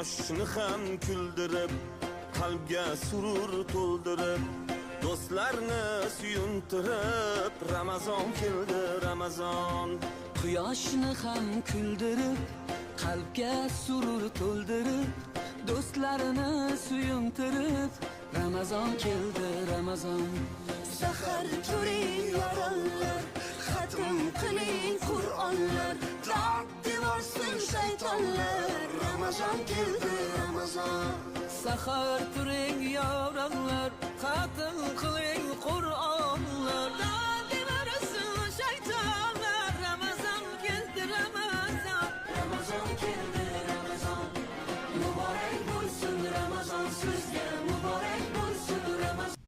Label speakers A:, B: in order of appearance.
A: Quyoshni ham kuldirib, qalbga surur to'ldirib, do'stlarni suyuntirib, Ramazon keldi, Ramazon.
B: Quyoshni ham kuldirib, qalbga surur to'ldirib, do'stlarini suyuntirib, Ramazon keldi, Ramazon.
C: Sahar turing yorollar, xatm qiling Qur'onlar, dod devorsin shaytonlar. Ramazon keldi, Ramazon.
B: Sahar turing yorog'lar, xatm